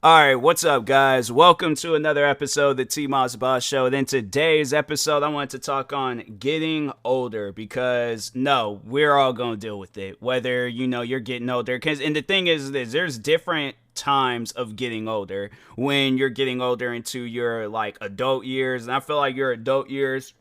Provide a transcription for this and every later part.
All right, what's up, guys? Welcome to another episode of the TMossBoss Show. And in today's episode, I wanted to talk on getting older because no, we're all gonna deal with it. Whether you're getting older, and the thing is this: there's different times of getting older. When you're getting older into your like adult years, and I feel like your adult years,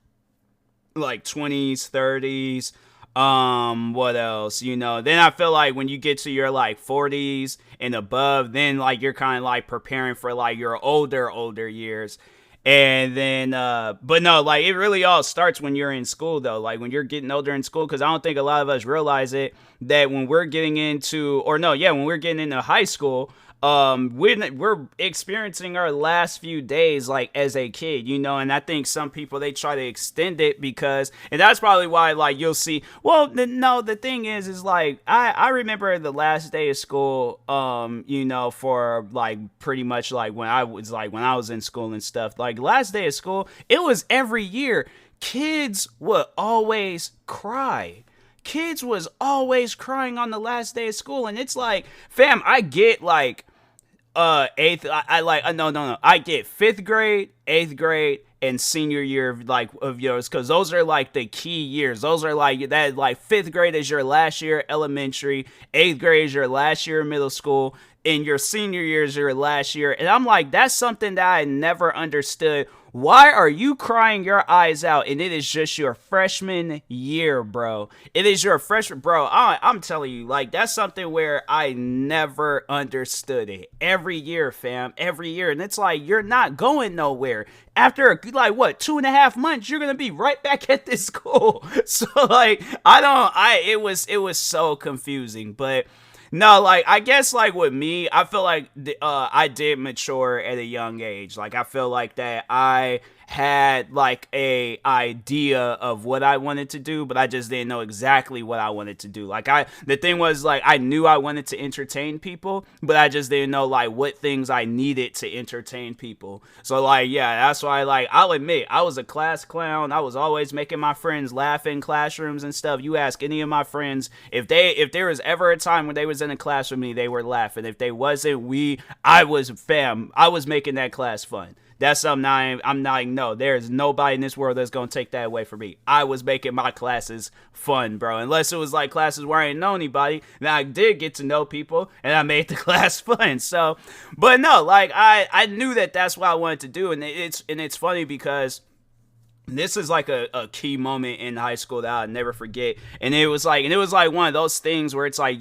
like 20s, 30s. What else? Then I feel like when you get to your like 40s and above, then like you're kind of like preparing for like your older years. And then but no, like it really all starts when you're in school though, like when you're getting older in school, because I don't think a lot of us realize it, that when we're getting into, or no, yeah, when we're getting into high school, we're experiencing our last few days like as a kid, and I think some people, they try to extend it because, and that's probably why like you'll see, well, no, the thing is like I remember the last day of school, for like pretty much like when I was in school and stuff, like last day of school, it was every year kids would always cry. Kids was always crying on the last day of school, and it's like, fam, I get like eighth, I like, no, I get fifth grade, eighth grade, and senior year of yours, because those are like the key years. Those are like that, like fifth grade is your last year elementary, eighth grade is your last year middle school, and your senior year is your last year. And I'm like, that's something that I never understood. Why are you crying your eyes out and it is just your freshman year, bro? It is your freshman, bro. I'm telling you, like, that's something where I never understood it. Every year, fam, every year. And it's like, you're not going nowhere. After, like, what, 2.5 months, you're going to be right back at this school. So, like, it was so confusing. But no, like, I guess, like, with me, I feel like I did mature at a young age. Like, I feel like that I had, like, a idea of what I wanted to do, but I just didn't know exactly what I wanted to do. Like, the thing was, like, I knew I wanted to entertain people, but I just didn't know, like, what things I needed to entertain people. So, like, yeah, that's why, like, I'll admit, I was a class clown. I was always making my friends laugh in classrooms and stuff. You ask any of my friends, if there was ever a time when they was in a class with me, they were laughing. If they wasn't, I was making that class fun. That's something I'm not, no, there's nobody in this world that's going to take that away from me. I was making my classes fun, bro. Unless it was like classes where I didn't know anybody, then I did get to know people and I made the class fun. So, but no, like I knew that that's what I wanted to do. And it's funny because this is like a key moment in high school that I'll never forget. And it was like one of those things where it's like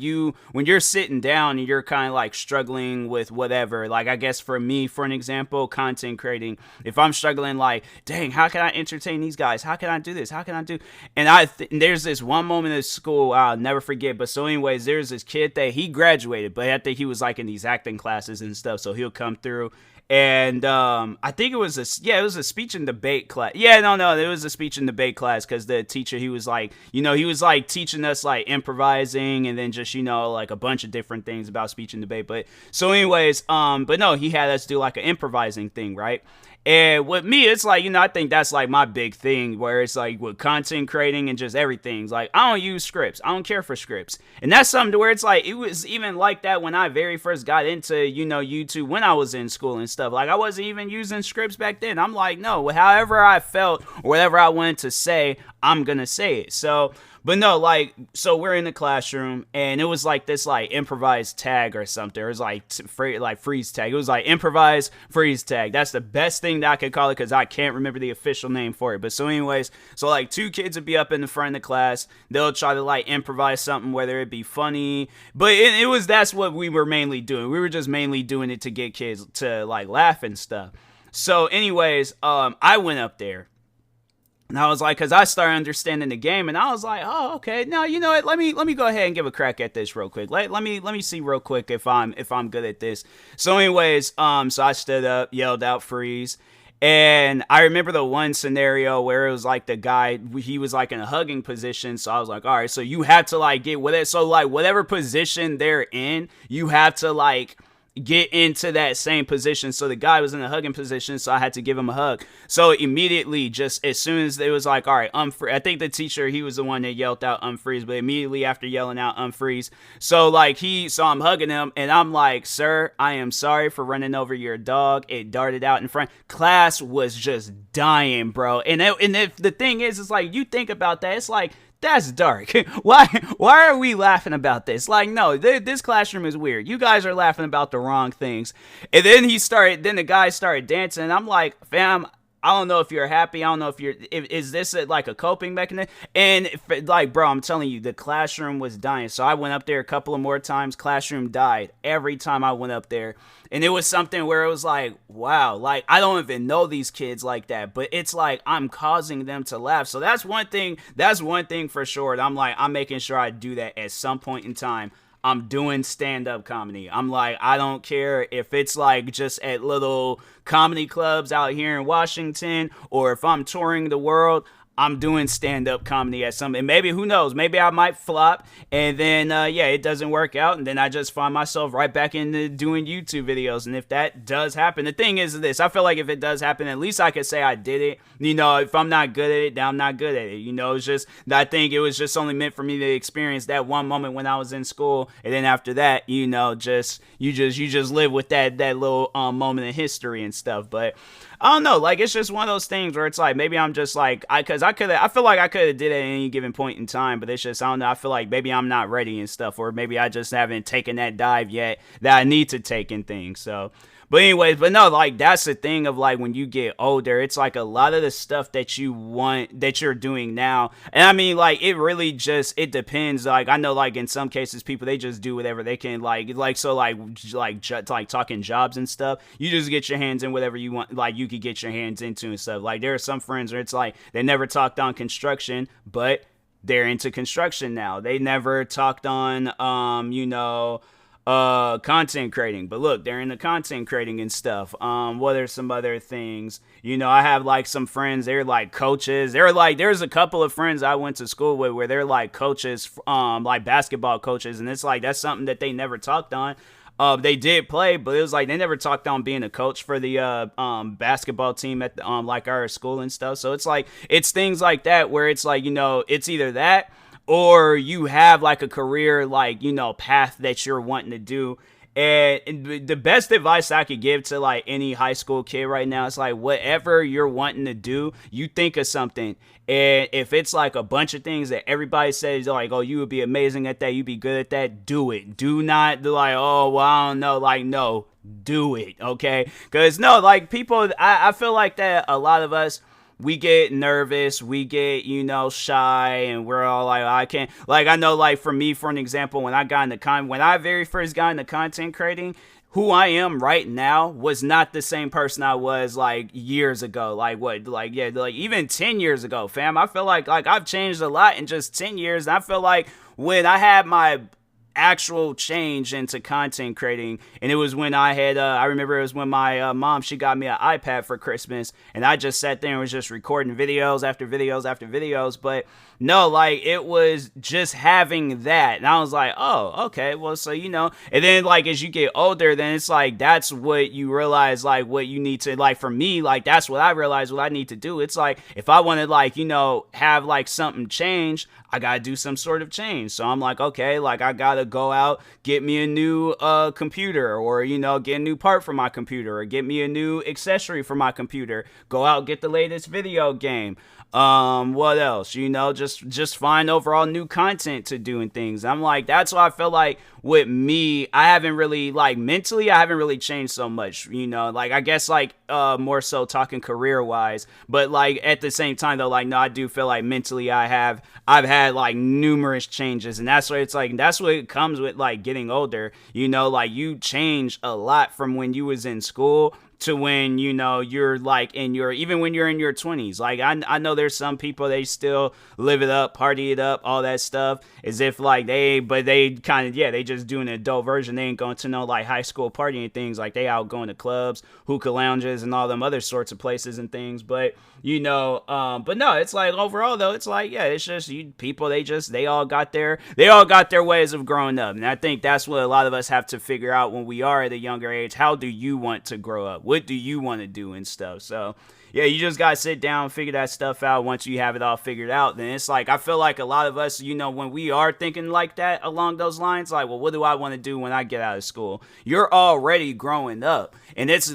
when you're sitting down and you're kind of like struggling with whatever, like I guess for me, for an example, content creating, if I'm struggling, like, dang, how can I entertain these guys? How can I do this? How can I do? And there's this one moment in school I'll never forget. But so anyways, there's this kid that he graduated, but I think he was like in these acting classes and stuff. So he'll come through. And I think it was a speech and debate class. Yeah, no, it was a speech and debate class because the teacher, he was like teaching us like improvising and then just, like a bunch of different things about speech and debate. But so anyways, but no, he had us do like an improvising thing, right? And with me, it's like, I think that's like my big thing, where it's like with content creating and just everything. It's like, I don't use scripts. I don't care for scripts. And that's something to where it's like, it was even like that when I very first got into, YouTube when I was in school and stuff. Like, I wasn't even using scripts back then. I'm like, no, however I felt or whatever I wanted to say, I'm going to say it. So, but no, like, so we're in the classroom and it was like this like improvised tag or something. It was like freeze tag. It was like improvised freeze tag. That's the best thing that I could call it because I can't remember the official name for it. But so anyways, so like two kids would be up in the front of the class. They'll try to like improvise something, whether it be funny. But that's what we were mainly doing. We were just mainly doing it to get kids to like laugh and stuff. So anyways, I went up there. And I was like, because I started understanding the game, and I was like, oh, okay, now you know what? Let me go ahead and give a crack at this real quick. Let me see real quick if I'm good at this. So, anyways, so I stood up, yelled out, freeze. And I remember the one scenario where it was like the guy, he was like in a hugging position. So I was like, all right, so you have to like get with it. So like whatever position they're in, you have to like get into that same position. So the guy was in a hugging position, so I had to give him a hug. So immediately, just as soon as it was like, all right, unfreeze. I think the teacher, he was the one that yelled out unfreeze, but immediately after yelling out unfreeze, so like so I'm hugging him, and I'm like, sir, I am sorry for running over your dog. It darted out in front. Class was just dying, bro. And if the thing is, it's like, you think about that, it's like, that's dark. Why are we laughing about this? Like, no, this classroom is weird. You guys are laughing about the wrong things. And then the guy started dancing, and I'm like, fam, I don't know if you're happy. I don't know if is this like a coping mechanism? And like, bro, I'm telling you, the classroom was dying. So I went up there a couple of more times. Classroom died every time I went up there. And it was something where it was like, wow, like, I don't even know these kids like that, but it's like, I'm causing them to laugh. So that's one thing for sure. And I'm making sure I do that at some point in time. I'm doing stand-up comedy. I'm like, I don't care if it's like just at little comedy clubs out here in Washington, or if I'm touring the world, I'm doing stand-up comedy at some, and maybe, who knows, maybe I might flop, and then, it doesn't work out, and then I just find myself right back into doing YouTube videos. And if that does happen, the thing is this, I feel like if it does happen, at least I could say I did it. You know, if I'm not good at it, then I'm not good at it. You know, it's just, I think it was just only meant for me to experience that one moment when I was in school, and then after that, you know, you just live with that little moment in history and stuff. But I don't know, like, it's just one of those things where it's like, maybe I'm just like, I feel like I could have did it at any given point in time, but it's just, I don't know, I feel like maybe I'm not ready and stuff, or maybe I just haven't taken that dive yet that I need to take in things. So, but anyways, but no, like, that's the thing of like, when you get older, it's like a lot of the stuff that you want, that you're doing now. And I mean, like, it really just, it depends. Like, I know, like, in some cases, people, they just do whatever they can, so talking jobs and stuff, you just get your hands in whatever you want, like, you could get your hands into and stuff. Like, there are some friends where it's like, they never talked on construction, but they're into construction now. They never talked on, content creating, but look, they're into content creating and stuff. What are some other things? You know, I have like some friends, they're like coaches. They're like, there's a couple of friends I went to school with where they're like coaches, like basketball coaches, and it's like, that's something that they never talked on. They did play, but it was like, they never talked on being a coach for the basketball team at the, like our school and stuff. So it's like, it's things like that where it's like, you know, it's either that, or you have like a career, like, you know, path that you're wanting to do. And the best advice I could give to like any high school kid right now is like, whatever you're wanting to do, you think of something. And if it's like a bunch of things that everybody says like, oh, you would be amazing at that, you'd be good at that, do it. Do not do like, oh, well, I don't know. Like, no, do it. Okay. Because no, like, people, I feel like that a lot of us, we get nervous, we get, you know, shy, and we're all like, I can't, like, I know, like, for me, for an example, when I very first got into content creating, who I am right now was not the same person I was like years ago. Like what, like, yeah, like even 10 years ago, fam. I feel like I've changed a lot in just 10 years. And I feel like when I had my actual change into content creating, and it was when I had I remember it was when my mom, she got me an iPad for Christmas, and I just sat there and was just recording videos after videos after videos. But no, like, it was just having that, and I was like, oh, okay, well, so, you know. And then like, as you get older, then it's like, that's what you realize, like, what you need to, like, for me, like, that's what I realized what I need to do. It's like, if I want to, like, you know, have like something change, I gotta do some sort of change. So I'm like, okay, like, I gotta go out, get me a new computer, or, you know, get a new part for my computer, or get me a new accessory for my computer, go out, get the latest video game. What else? You know, just find overall new content to do and things. I'm like, that's why I feel like with me, I haven't really, like, mentally, I haven't really changed so much, you know, like, I guess, like, more so talking career wise, but like, at the same time though, like, no, I do feel like mentally I've had like numerous changes, and that's what it's like, that's what it comes with like getting older, you know, like, you change a lot from when you was in school to when, you know, you're like in your, even when you're in your 20s. Like, I know there's some people, they still live it up, party it up, all that stuff, as if like but they kind of, yeah, they just doing an adult version. They ain't going to no like high school partying things. Like, they out going to clubs, hookah lounges, and all them other sorts of places and things. But, you know, but no, it's like overall though, it's like, yeah, it's just people, they all got their ways of growing up. And I think that's what a lot of us have to figure out when we are at a younger age. How do you want to grow up? What do you want to do and stuff? So yeah, you just gotta sit down, figure that stuff out. Once you have it all figured out, then it's like, I feel like a lot of us, you know, when we are thinking like that along those lines, like, well, what do I want to do when I get out of school? You're already growing up, and that's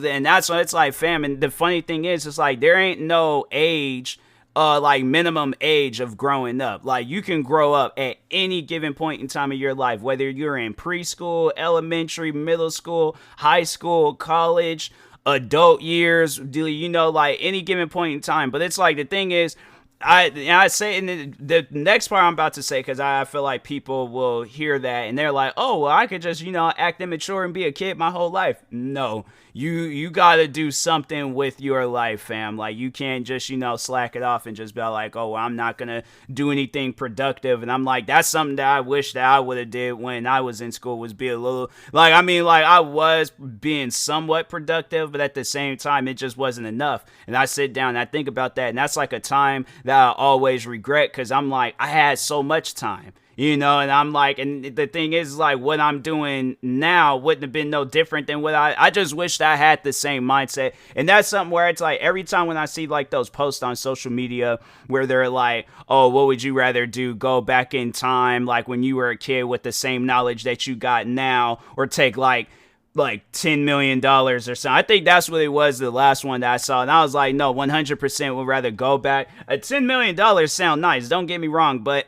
what it's like, fam. And the funny thing is, it's like there ain't no age, like minimum age of growing up. Like, you can grow up at any given point in time of your life, whether you're in preschool, elementary, middle school, high school, college, adult years, you know, like any given point in time. But it's like, the thing is, I say in the next part I'm about to say, because I feel like people will hear that and they're like, oh, well, I could just, you know, act immature and be a kid my whole life. No, you gotta do something with your life, fam. Like, you can't just, you know, slack it off and just be like, oh, well, I'm not gonna do anything productive. And I'm like, that's something that I wish that I would have did when I was in school, was be a little, like, I mean, like, I was being somewhat productive, but at the same time, it just wasn't enough. And I sit down and I think about that, and that's like a time that I always regret, because I'm like, I had so much time. You know, and I'm like, and the thing is, like, what I'm doing now wouldn't have been no different than what I just wished I had the same mindset. And that's something where it's like, every time when I see like those posts on social media where they're like, oh, what would you rather do? Go back in time, like when you were a kid, with the same knowledge that you got now, or take like $10 million or something. I think that's what it was, the last one that I saw. And I was like, no, 100% would rather go back. $10 million sound nice, don't get me wrong, but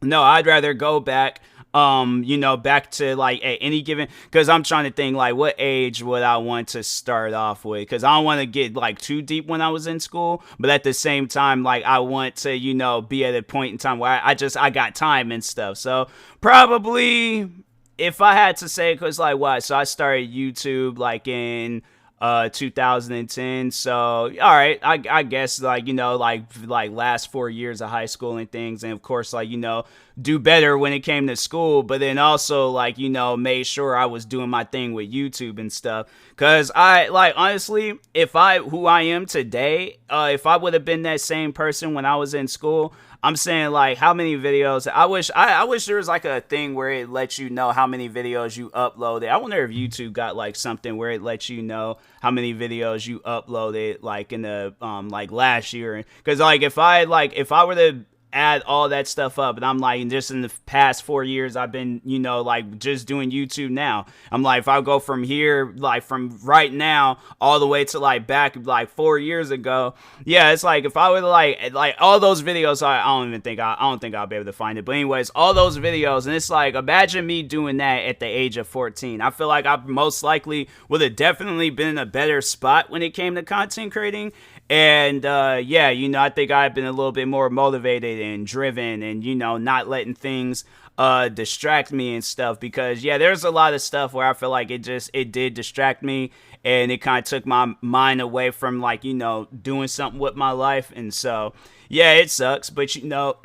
no, I'd rather go back, you know, back to like at any given, because I'm trying to think like, what age would I want to start off with? Because I don't want to get like too deep when I was in school, but at the same time, like, I want to, you know, be at a point in time where I got time and stuff. So probably, if I had to say, because like, what? So I started YouTube like in 2010. So all right, I guess, like, you know, like last 4 years of high school and things, and of course, like, you know, do better when it came to school, but then also, like, you know, made sure I was doing my thing with YouTube and stuff. Because I, like, honestly, who I am today, if I would have been that same person when I was in school, I'm saying, like, how many videos, I wish there was like a thing where it lets you know how many videos you uploaded. I wonder if YouTube got like something where it lets you know how many videos you uploaded, like in the like last year. Because like, if I were to add all that stuff up, and I'm like, just in the past 4 years I've been, you know, like, just doing YouTube now, I'm like, if I go from here, like from right now all the way to like back like 4 years ago, yeah, it's like, if I were to like all those videos, I don't think I'll be able to find it, but anyways, all those videos, and it's like, imagine me doing that at the age of 14. I feel like I most likely would have definitely been in a better spot when it came to content creating. And yeah, you know, I think I've been a little bit more motivated and driven, and, you know, not letting things distract me and stuff, because yeah, there's a lot of stuff where I feel like it did distract me, and it kind of took my mind away from, like, you know, doing something with my life. And so yeah, it sucks, but, you know,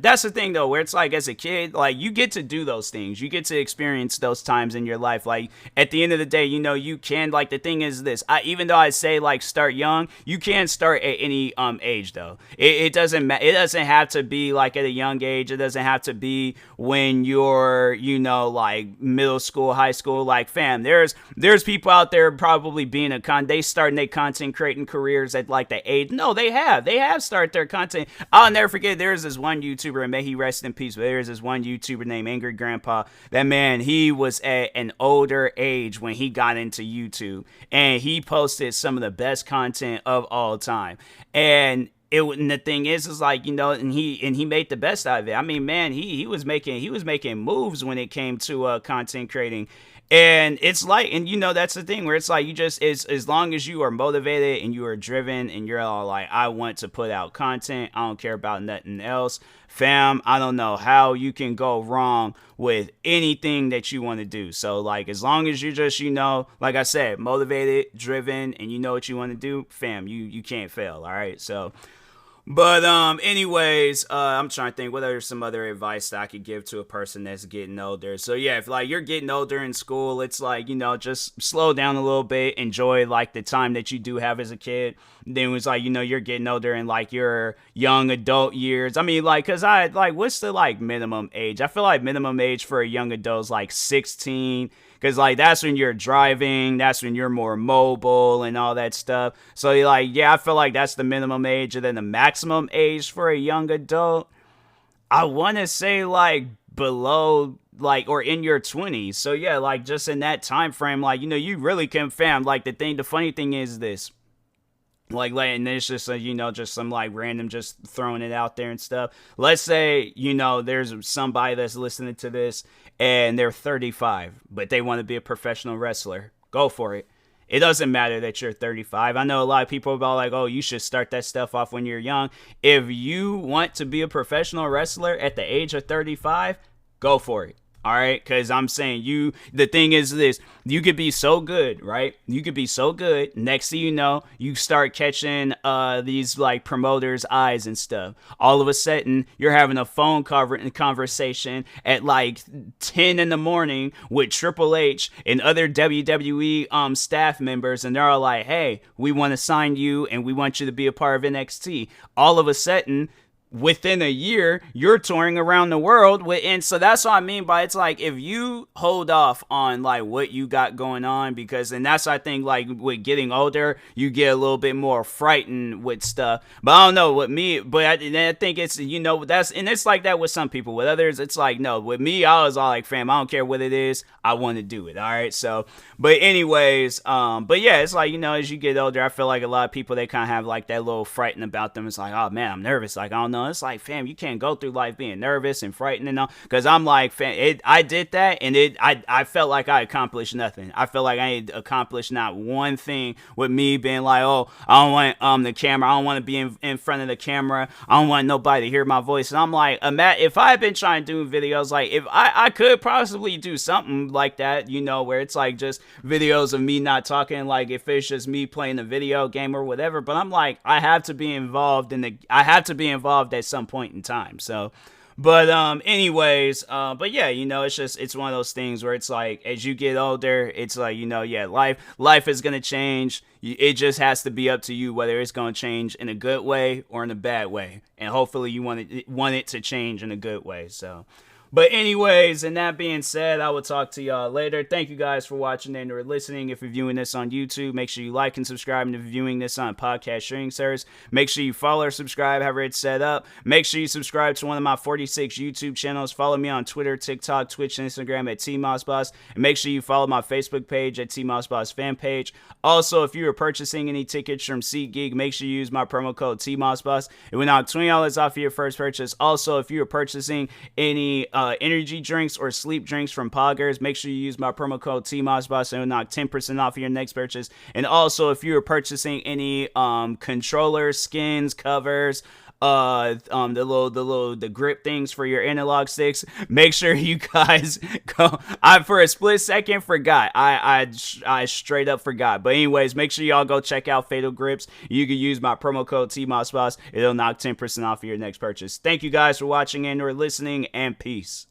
that's the thing though, where it's like, as a kid, like, you get to do those things, you get to experience those times in your life. Like, at the end of the day, you know, you can, like, the thing is this, even though I say like start young, you can start at any age though. It doesn't have to be like at a young age. It doesn't have to be when you're, you know, like middle school, high school. Like, fam, there's people out there probably being they starting their content creating careers at like the age. No, they have started their content. I'll never forget, there's this one YouTuber, and may he rest in peace, but there's this one YouTuber named Angry Grandpa. That man, he was at an older age when he got into YouTube, and he posted some of the best content of all time. And the thing is like, you know, and he made the best out of it. I mean, man, he was making moves when it came to content creating. And it's like, and you know, that's the thing where it's like, you just, as long as you are motivated and you are driven and you're all like, I want to put out content, I don't care about nothing else, fam, I don't know how you can go wrong with anything that you want to do. So like, as long as you're just, like I said, motivated, driven, and you know what you want to do, fam, you can't fail. All right. So, but anyways, I'm trying to think what are some other advice that I could give to a person that's getting older. So yeah, if like you're getting older in school, it's like, just slow down a little bit, enjoy like the time that you do have as a kid. Then it's like, you're getting older in like your young adult years. I mean, like, cause what's the like minimum age? I feel like minimum age for a young adult is like 16. Because, like, that's when you're driving, that's when you're more mobile and all that stuff. So, like, yeah, I feel like that's the minimum age. And then the maximum age for a young adult, I want to say, like, below, like, or in your 20s. So, yeah, like, just in that time frame, like, you really can, fam, like, the funny thing is this. And it's just, just some, like, random just throwing it out there and stuff. Let's say, there's somebody that's listening to this and they're 35, but they want to be a professional wrestler. Go for it. It doesn't matter that you're 35. I know a lot of people are like, oh, you should start that stuff off when you're young. If you want to be a professional wrestler at the age of 35, go for it. All right, because I'm saying the thing is this, you could be so good, right? You could be so good. Next thing you know, you start catching these like promoters' eyes and stuff. All of a sudden, you're having a phone conversation at like 10 in the morning with Triple H and other WWE staff members, and they're all like, hey, we want to sign you and we want you to be a part of NXT. All of a sudden, within a year, you're touring around the world and so that's what I mean by it's like if you hold off on like what you got going on, because and that's I think like with getting older you get a little bit more frightened with stuff. But I don't know with me, but I think it's that's and it's like that with some people. With others it's like no. With me I was all like, fam, I don't care what it is, I want to do it. All right. So but anyways, but yeah, it's like as you get older I feel like a lot of people they kind of have like that little frightened about them. It's like, oh man, I'm nervous, like I don't know. It's like, fam, you can't go through life being nervous and frightened and all. Because I'm like, fam, I did that, and I felt like I accomplished nothing. I felt like I ain't accomplished not one thing with me being like, oh, I don't want the camera. I don't want to be in front of the camera. I don't want nobody to hear my voice. And I'm like, if I had been trying to do videos, like if I could possibly do something like that, where it's like just videos of me not talking, like if it's just me playing a video game or whatever. But I'm like, I have to be involved at some point in time. So but anyways, but yeah, it's one of those things where it's like as you get older it's like yeah, life is gonna change. It just has to be up to you whether it's gonna change in a good way or in a bad way, and hopefully you want it to change in a good way. So but anyways, and that being said, I will talk to y'all later. Thank you guys for watching and or listening. If you're viewing this on YouTube, make sure you like and subscribe. And if you're viewing this on podcast streaming service, make sure you follow or subscribe, however it's set up. Make sure you subscribe to one of my 46 YouTube channels. Follow me on Twitter, TikTok, Twitch, and Instagram at TMossBoss. And make sure you follow my Facebook page at TMossBoss fan page. Also, if you are purchasing any tickets from SeatGeek, make sure you use my promo code TMossBoss. It will knock $20 off of your first purchase. Also, if you are purchasing any energy drinks or sleep drinks from Poggers, make sure you use my promo code TMossBoss and it will knock 10% off of your next purchase. And also, if you are purchasing any controllers, skins, covers, the grip things for your analog sticks, make sure you guys go. I for a split second forgot. I straight up forgot. But anyways, make sure y'all go check out Fatal Grips. You can use my promo code TMossBoss. It'll knock 10% off of your next purchase. Thank you guys for watching and or listening, and peace.